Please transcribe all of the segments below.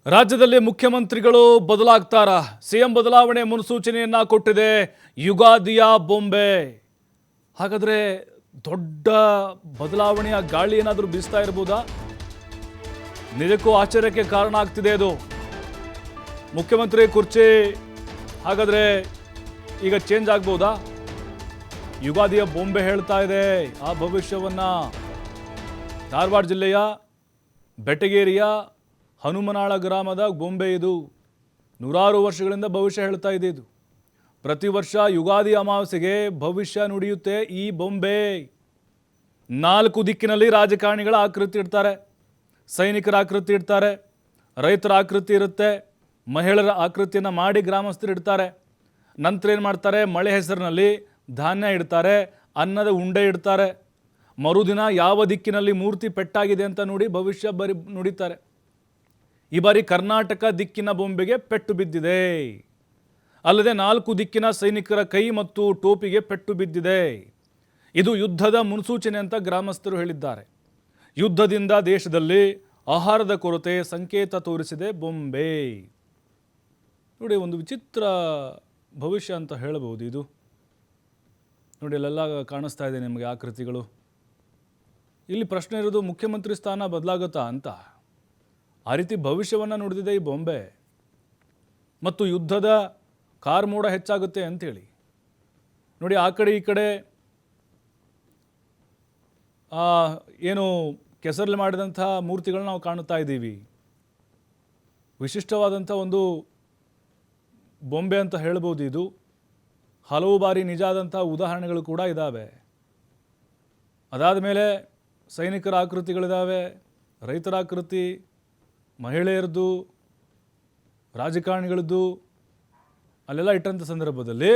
ರಾಜ್ಯದಲ್ಲಿ ಮುಖ್ಯಮಂತ್ರಿಗಳು ಬದಲಾಗ್ತಾರಾ? ಸಿಎಂ ಬದಲಾವಣೆ ಮುನ್ಸೂಚನೆಯನ್ನ ಕೊಟ್ಟಿದೆ ಯುಗಾದಿಯ ಬೊಂಬೆ. ಹಾಗಾದ್ರೆ ದೊಡ್ಡ ಬದಲಾವಣೆಯ ಗಾಳಿ ಏನಾದರೂ ಬೀಸ್ತಾ ಇರಬಹುದಾ? ನಿಜಕ್ಕೂ ಆಶ್ಚರ್ಯಕ್ಕೆ ಕಾರಣ ಆಗ್ತಿದೆ ಇದು. ಮುಖ್ಯಮಂತ್ರಿ ಕುರ್ಚಿ ಹಾಗಾದ್ರೆ ಈಗ ಚೇಂಜ್ ಆಗ್ಬಹುದಾ? ಯುಗಾದಿಯ ಬೊಂಬೆ ಹೇಳ್ತಾ ಇದೆ ಆ ಭವಿಷ್ಯವನ್ನ. ಧಾರವಾಡ ಜಿಲ್ಲೆಯ ಬೆಟಗೇರಿಯ ಹನುಮನಾಳ ಗ್ರಾಮದ ಬೊಂಬೆ ಇದು. ನೂರಾರು ವರ್ಷಗಳಿಂದ ಭವಿಷ್ಯ ಹೇಳ್ತಾ ಇದೆ ಇದು. ಪ್ರತಿ ವರ್ಷ ಯುಗಾದಿ ಅಮಾವಾಸ್ಯೆಗೆ ಭವಿಷ್ಯ ನುಡಿಯುತ್ತೆ ಈ ಬೊಂಬೆ. 4 ದಿಕ್ಕಿನಲ್ಲಿ ರಾಜಕಾರಣಿಗಳ ಆಕೃತಿ ಇಡ್ತಾರೆ, ಸೈನಿಕರ ಆಕೃತಿ ಇಡ್ತಾರೆ, ರೈತರ ಆಕೃತಿ ಇರುತ್ತೆ, ಮಹಿಳೆಯರ ಆಕೃತಿಯನ್ನು ಮಾಡಿ ಗ್ರಾಮಸ್ಥರು ಇಡ್ತಾರೆ. ನಂತರ ಏನು ಮಾಡ್ತಾರೆ? ಮಳೆ ಹೆಸರಿನಲ್ಲಿ ಧಾನ್ಯ ಇಡ್ತಾರೆ, ಅನ್ನದ ಉಂಡೆ ಇಡ್ತಾರೆ. ಮರುದಿನ ಯಾವ ದಿಕ್ಕಿನಲ್ಲಿ ಮೂರ್ತಿ ಪೆಟ್ಟಾಗಿದೆ ಅಂತ ನೋಡಿ ಭವಿಷ್ಯ ನುಡಿತಾರೆ. ಈ ಬಾರಿ ಕರ್ನಾಟಕ ದಿಕ್ಕಿನ ಬೊಂಬೆಗೆ ಪೆಟ್ಟು ಬಿದ್ದಿದೆ. ಅಲ್ಲದೆ 4 ದಿಕ್ಕಿನ ಸೈನಿಕರ ಕೈ ಮತ್ತು ಟೋಪಿಗೆ ಪೆಟ್ಟು ಬಿದ್ದಿದೆ. ಇದು ಯುದ್ಧದ ಮುನ್ಸೂಚನೆ ಅಂತ ಗ್ರಾಮಸ್ಥರು ಹೇಳಿದ್ದಾರೆ. ಯುದ್ಧದಿಂದ ದೇಶದಲ್ಲಿ ಆಹಾರದ ಕೊರತೆ ಸಂಕೇತ ತೋರಿಸಿದೆ ಬೊಂಬೆ. ನೋಡಿ, ಒಂದು ವಿಚಿತ್ರ ಭವಿಷ್ಯ ಅಂತ ಹೇಳಬಹುದು ಇದು. ನೋಡಿ, ಅಲ್ಲೆಲ್ಲ ಕಾಣಿಸ್ತಾ ಇದೆ ನಿಮಗೆ ಆಕೃತಿಗಳು. ಇಲ್ಲಿ ಪ್ರಶ್ನೆ ಇರೋದು ಮುಖ್ಯಮಂತ್ರಿ ಸ್ಥಾನ ಬದಲಾಗುತ್ತಾ ಅಂತ. ಆ ರೀತಿ ಭವಿಷ್ಯವನ್ನು ನುಡಿದಿದೆ ಈ ಬೊಂಬೆ. ಮತ್ತು ಯುದ್ಧದ ಕಾರ್ಮೋಡ ಹೆಚ್ಚಾಗುತ್ತೆ ಅಂಥೇಳಿ. ನೋಡಿ, ಆ ಕಡೆ ಈ ಕಡೆ ಏನು ಕೆಸರಲ್ಲಿ ಮಾಡಿದಂಥ ಮೂರ್ತಿಗಳನ್ನ ನಾವು ಕಾಣುತ್ತಾ ಇದ್ದೀವಿ. ವಿಶಿಷ್ಟವಾದಂಥ ಒಂದು ಬೊಂಬೆ ಅಂತ ಹೇಳ್ಬೋದು ಇದು. ಹಲವು ಬಾರಿ ನಿಜ ಆದಂಥ ಉದಾಹರಣೆಗಳು ಕೂಡ ಇದ್ದಾವೆ. ಅದಾದ ಮೇಲೆ ಸೈನಿಕರ ಆಕೃತಿಗಳಿದ್ದಾವೆ, ರೈತರ ಆಕೃತಿ, ಮಹಿಳೆಯರದ್ದು, ರಾಜಕಾರಣಿಗಳದ್ದು. ಅಲ್ಲೆಲ್ಲ ಇಟ್ಟಂಥ ಸಂದರ್ಭದಲ್ಲಿ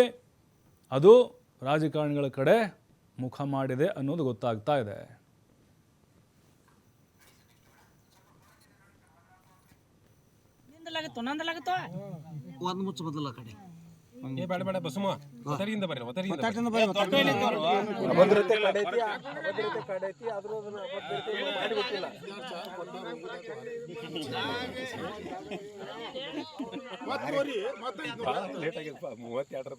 ಅದು ರಾಜಕಾರಣಿಗಳ ಕಡೆ ಮುಖ ಮಾಡಿದೆ ಅನ್ನೋದು ಗೊತ್ತಾಗ್ತಾ ಇದೆ. ಒಂದು ಮುಚ್ಚ ಬದಲ ಕಡೆ ಬೇಡ ಬೇಡ ಬಸಮ್ಮ ಒತ್ತರಿಯಿಂದ ಬರ್ರಿ ಒತ್ತರಿಯಿಂದ ಅಭದ್ರತೆ ಕಡೈತಿ ಆದ್ರೂ ಅದನ್ನ ಅಭದ್ರತೆ ಮಾಡಿ ಗೊತ್ತಿಲ್ಲ. ಲೇಟ್ ಆಗಿತ್ತು 32